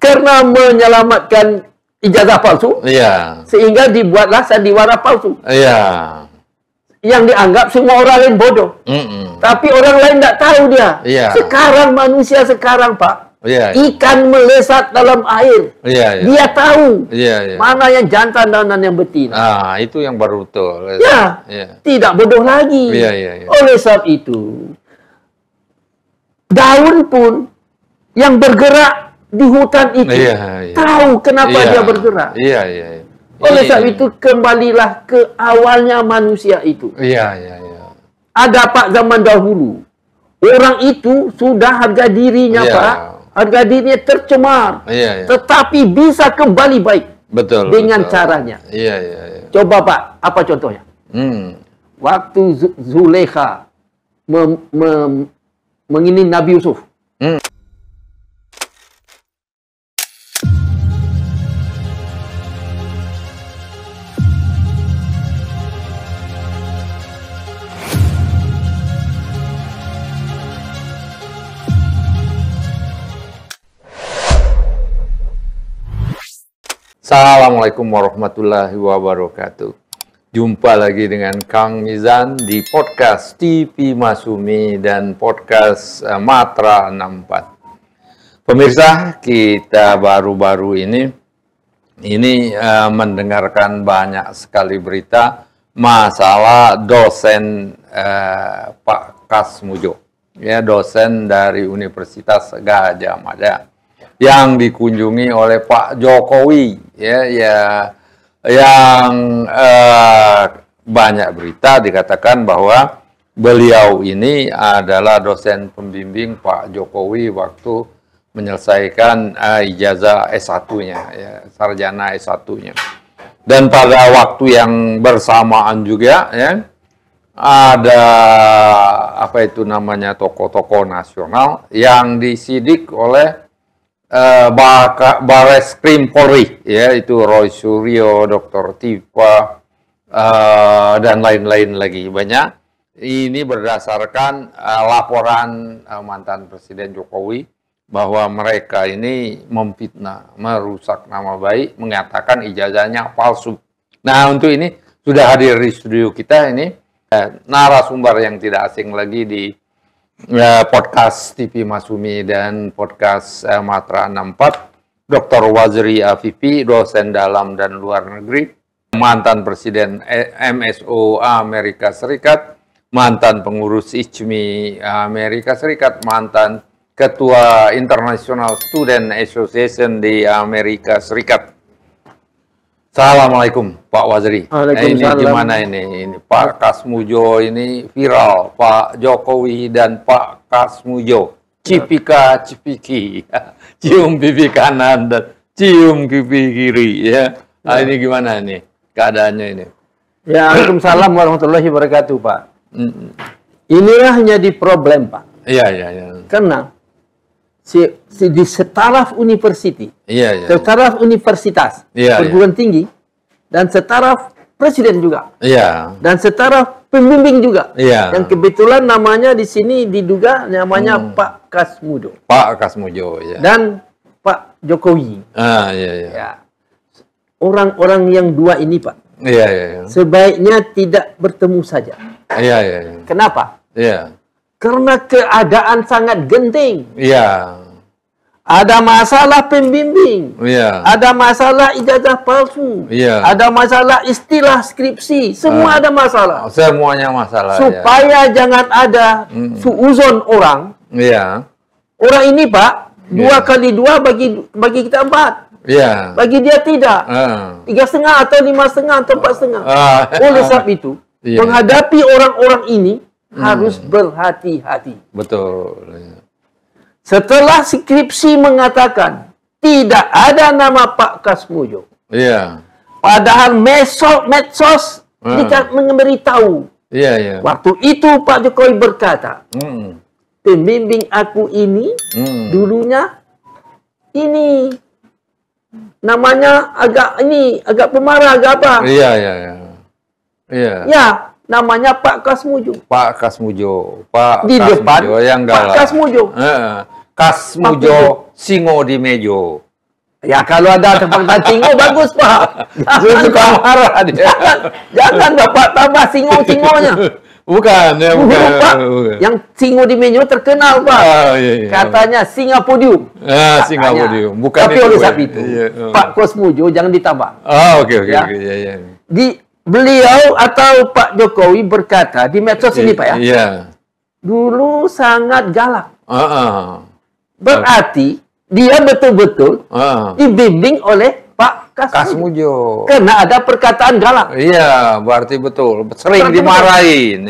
karena menyelamatkan ijazah palsu, sehingga dibuatlah sandiwara palsu. Yang dianggap semua orang lain bodoh. Tapi orang lain tidak tahu dia. Sekarang manusia sekarang, Pak, ikan melesat dalam air. Dia tahu mana yang jantan dan mana yang betina. Itu yang baru betul. Tidak bodoh lagi. Oleh sebab itu, daun pun yang bergerak di hutan itu tahu kenapa dia bergerak. Oleh sebab itu, kembalilah ke awalnya manusia itu. Ada, Pak, zaman dahulu. Orang itu sudah harga dirinya, Pak. Harga dirinya tercemar. Tetapi bisa kembali baik. Dengan caranya. Coba, Pak, apa contohnya? Waktu Zulekha mengini Nabi Yusuf. Assalamualaikum warahmatullahi wabarakatuh. Jumpa lagi dengan Kang Mizan di podcast TV Masumi dan podcast Matra 64. Pemirsa, kita baru-baru ini mendengarkan banyak sekali berita masalah dosen Pak Kasmujo, dosen dari Universitas Gadjah Mada, yang dikunjungi oleh Pak Jokowi, yang banyak berita dikatakan bahwa beliau ini adalah dosen pembimbing Pak Jokowi waktu menyelesaikan ijazah S1-nya, sarjana S1-nya. Dan pada waktu yang bersamaan juga, ada tokoh-tokoh nasional yang disidik oleh Bareskrim Polri, itu Roy Suryo, Dr. Tifa, dan lain-lain lagi banyak. Ini berdasarkan laporan mantan Presiden Jokowi bahwa mereka ini memfitnah, merusak nama baik, mengatakan ijazahnya palsu. Nah, untuk ini sudah hadir di studio kita ini narasumber yang tidak asing lagi di podcast TV Masumi dan podcast Matra 64, Dr. Wazri Afifi, dosen dalam dan luar negeri, mantan Presiden MSO Amerika Serikat, mantan pengurus ICMI Amerika Serikat, mantan Ketua International Student Association di Amerika Serikat. Assalamualaikum, Pak Wazri. Ini gimana ini Pak Kasmujo ini viral, Pak Jokowi dan Pak Kasmujo, cipika-cipiki, cium pipi kanan dan cium pipi kiri, Ini gimana nih keadaannya ini? Ya, Waalaikumsalam warahmatullahi wabarakatuh, Pak. Inilah jadi problem, Pak. Karena di setaraf university, setaraf universitas, perguruan tinggi, dan setaraf presiden juga, dan setaraf pembimbing juga, yang kebetulan namanya di sini diduga namanya Pak Kasmujo, dan Pak Jokowi, orang-orang yang dua ini, Pak, sebaiknya tidak bertemu saja. Kenapa? Karena keadaan sangat genting. Ada masalah pembimbing. Ada masalah ijazah palsu. Ada masalah istilah skripsi. Semua ada masalah. Semuanya masalah. Supaya jangan ada suuzon orang. Orang ini, Pak, 2 kali 2 bagi kita 4. Bagi dia tidak. 3,5 atau 5,5 atau 4,5. Oleh sebab itu, menghadapi orang-orang ini harus berhati-hati. Betul. Setelah skripsi mengatakan tidak ada nama Pak Kasmujo. Padahal medsos memberitahu. Waktu itu Pak Jokowi berkata, pembimbing aku ini dulunya ini namanya agak pemarah, agak apa? Namanya Pak Kasmujo. Pak Kasmujo. Di depan yang galak. Pak Kasmujo. Kasmujo singo di mejo. Ya kalau ada tempatan singo bagus Pak. Suka marah dia. Jangan Bapak tambah singo-singonya. Bukan, ya bukan. Pak, yang singo di menu terkenal Pak. Iya. Katanya Singapodium. Singapodium. Bukan tapi oleh sebab itu, Pak Kosmujo jangan ditambah. Oke. Ya. Beliau atau Pak Jokowi berkata di medsos ini Pak ya. Iya. Dulu sangat galak. Berarti dia betul-betul dibimbing oleh Pak Kasmujo. Karena ada perkataan galak. Iya, berarti betul. Sering dimarahin.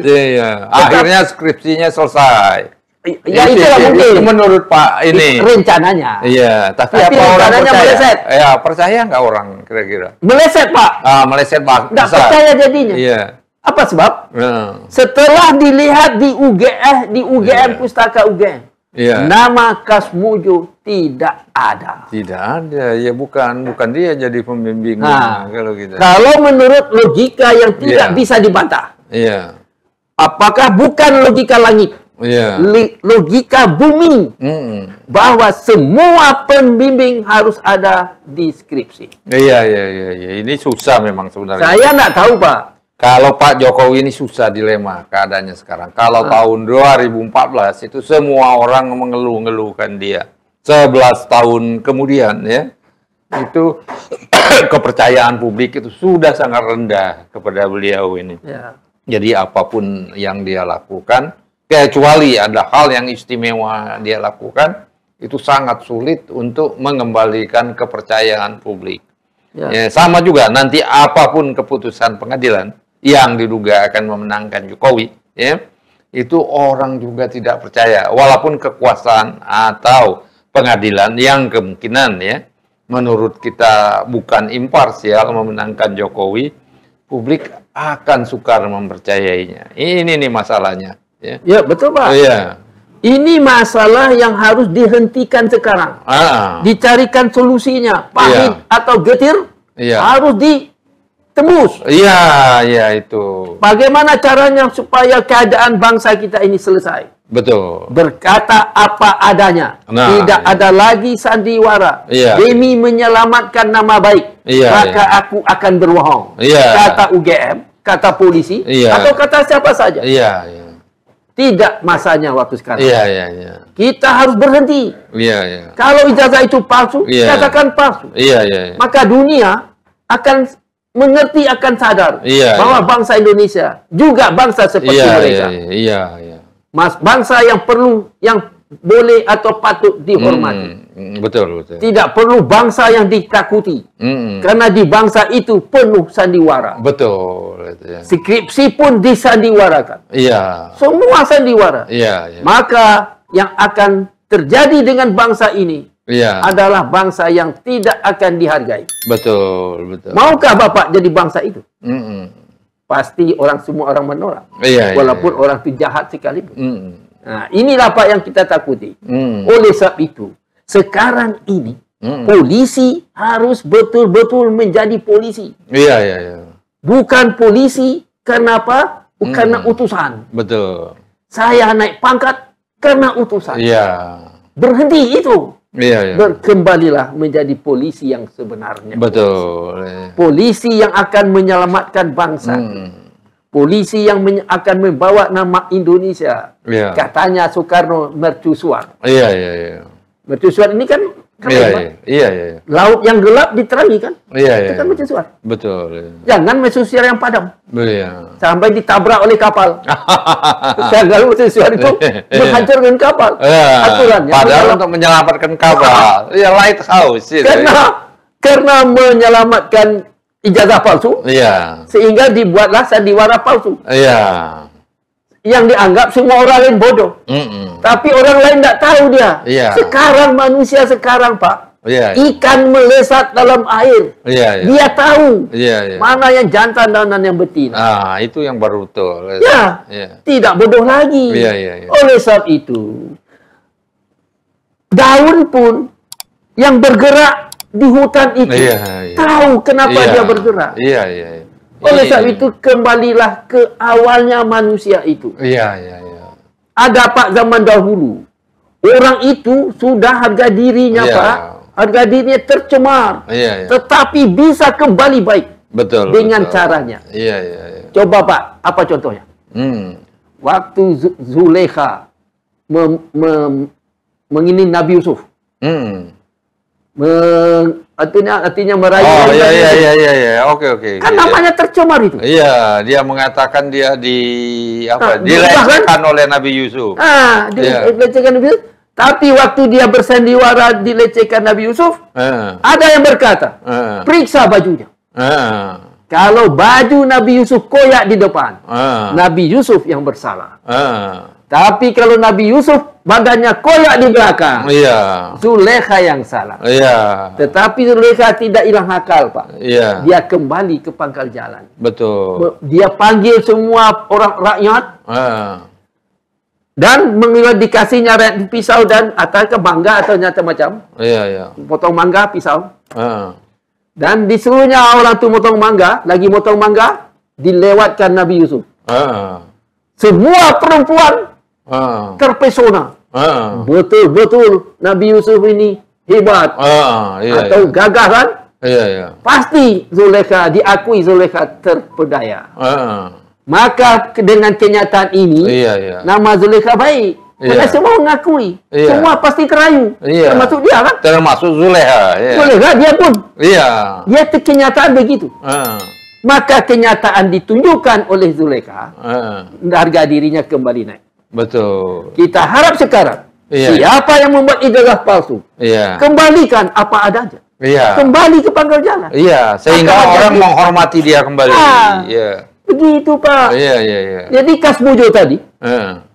Iya. Akhirnya skripsinya selesai. Ya itulah mungkin. Itu menurut Pak ini. Rencananya. Iya, tapi apa orang percaya? Meleset. Ya, percaya nggak orang kira-kira? Meleset Pak. Meleset Pak. Nggak percaya jadinya. Iya. Apa sebab? Setelah dilihat di UGM Pustaka UGM. Iya. Nama Kasmujo tidak ada. Tidak ada, ya bukan dia jadi pembimbing. Kalau gitu. Kalau menurut logika yang tidak bisa dibantah. Iya. Apakah bukan logika langit? Iya. Logika bumi. Bahwa semua pembimbing harus ada di skripsi. Iya. Ini susah memang sebenarnya. Saya nggak tahu Pak. Kalau Pak Jokowi ini susah dilema keadaannya sekarang. Kalau tahun 2014 itu semua orang mengeluh-ngeluhkan dia. 11 tahun kemudian ya, itu kepercayaan publik itu sudah sangat rendah kepada beliau ini. Ya. Jadi apapun yang dia lakukan, kecuali ada hal yang istimewa dia lakukan, itu sangat sulit untuk mengembalikan kepercayaan publik. Ya, sama juga nanti apapun keputusan pengadilan yang diduga akan memenangkan Jokowi, ya, itu orang juga tidak percaya, walaupun kekuasaan atau pengadilan yang kemungkinan ya, menurut kita bukan imparsial memenangkan Jokowi, publik akan sukar mempercayainya. Ini nih masalahnya. Ya betul Pak. Iya. Ini masalah yang harus dihentikan sekarang. Dicarikan solusinya. Pahit atau getir harus ditembus. Iya itu. Bagaimana caranya supaya keadaan bangsa kita ini selesai? Betul. Berkata apa adanya. Tidak ada lagi sandiwara. Demi menyelamatkan nama baik. Maka aku akan berbohong. Kata UGM, kata polisi, atau kata siapa saja. Tidak masanya waktu sekarang. Kita harus berhenti. Kalau ijazah itu palsu, katakan palsu. Maka dunia akan mengerti, akan sadar bahwa bangsa Indonesia juga bangsa seperti mereka. Bangsa yang perlu, yang boleh atau patut dihormati. Betul. Tidak perlu bangsa yang ditakuti. Karena di bangsa itu penuh sandiwara. Betul. Skripsi pun disandiwarakan. Semua sandiwara. Maka yang akan terjadi dengan bangsa ini adalah bangsa yang tidak akan dihargai. Betul. Maukah Bapak jadi bangsa itu? Pasti semua orang menolak. Walaupun orang itu jahat sekalipun. Nah, inilah Pak yang kita takuti. Oleh sebab itu, sekarang ini polisi harus betul-betul menjadi polisi. Bukan polisi karena apa? Karena utusan. Betul. Saya naik pangkat karena utusan. Berhenti itu. Berkembalilah menjadi polisi yang sebenarnya. Betul. Polisi yang akan menyelamatkan bangsa. Polisi yang akan membawa nama Indonesia. Katanya Soekarno mercusuar. Mercusuar ini kan laut yang gelap diterangi kan? Itu kan mercusuar. Betul. Jangan mercusuar yang padam. Sampai ditabrak oleh kapal. Kalau mercusuar itu menghancurkan kapal. Aturannya. Padahal untuk menyelamatkan kapal. Lighthouse. Karena menyelamatkan ijazah palsu, sehingga dibuatlah sandiwara palsu. Yang dianggap semua orang lain bodoh. Tapi orang lain tidak tahu dia. Sekarang manusia sekarang Pak, ikan melesat dalam air. Dia tahu mana yang jantan dan yang betina. Itu yang baru betul. Tidak bodoh lagi. Oleh sebab itu, daun pun yang bergerak di hutan itu tahu kenapa dia bergerak. Oleh sebab itu kembalilah ke awalnya manusia itu. Ada Pak zaman dahulu. Orang itu sudah harga dirinya Pak harga dirinya tercemar. Tetapi bisa kembali baik. Betul. Dengan caranya. Iya. Coba Pak, apa contohnya? Waktu Zulekha mengini Nabi Yusuf. Artinya merayu. Oh iya. Oke. Kan namanya tercemar itu. Iya, dia mengatakan dia dilecehkan oleh Nabi Yusuf. Dilecehkan Nabi Yusuf. Tapi waktu dia bersandiwara dilecehkan Nabi Yusuf, ada yang berkata, periksa bajunya. Kalau baju Nabi Yusuf koyak di depan, Nabi Yusuf yang bersalah. Tapi kalau Nabi Yusuf badannya koyak di belakang, Zulekha yang salah. Tetapi Zulekha tidak hilang akal, Pak. Dia kembali ke pangkal jalan. Betul. Dia panggil semua orang rakyat. Dan dikasihnya pisau dan atau mangga atau macam-macam. Potong mangga, pisau. Dan disuruhnya orang tu motong mangga, dilewatkan Nabi Yusuf. Semua perempuan terpesona. Betul-betul Nabi Yusuf ini hebat. Atau gagah kan? Pasti Zulekha, diakui Zulekha terpedaya. Maka dengan kenyataan ini, nama Zulekha baik. Karena semua mengakui. Semua pasti terayu. Termasuk dia kan? Termasuk Zulekha. Zulekha dia pun. Dia kenyataan begitu. Maka kenyataan ditunjukkan oleh Zulekha. Harga dirinya kembali naik. Betul. Kita harap sekarang. Siapa yang membuat ijazah palsu. Kembalikan apa adanya. Kembali ke pangkal jalan. Sehingga orang menghormati dia kembali. Begitu Pak. Jadi Kasmujo tadi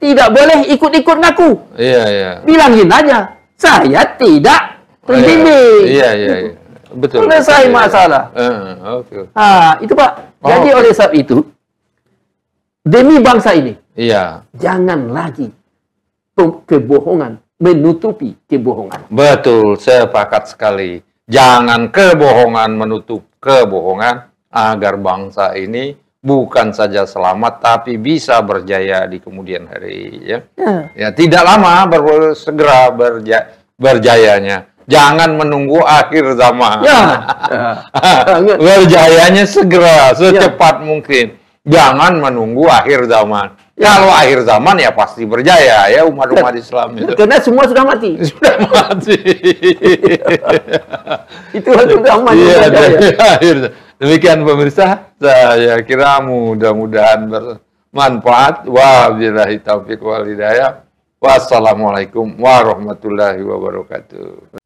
tidak boleh ikut-ikut ngaku. Bilangin aja, saya tidak terbimbing. Betul. Selesai masalah. Itu Pak. Jadi oleh sebab itu, demi bangsa ini, jangan lagi kebohongan menutupi kebohongan. Betul, sepakat sekali. Jangan kebohongan menutup kebohongan agar bangsa ini bukan saja selamat, tapi bisa berjaya di kemudian hari. Tidak lama segera berjayanya. Jangan menunggu akhir zaman. Berjayanya segera, secepat mungkin. Jangan menunggu akhir zaman. Kalau akhir zaman ya pasti berjaya ya umat-umat Islam itu. Karena semua sudah mati. Sudah mati. Itu sudah mati. Demikian pemirsa, saya kira mudah-mudahan bermanfaat. Wabillahi taufiq wal hidayah. Wassalamualaikum warahmatullahi wabarakatuh.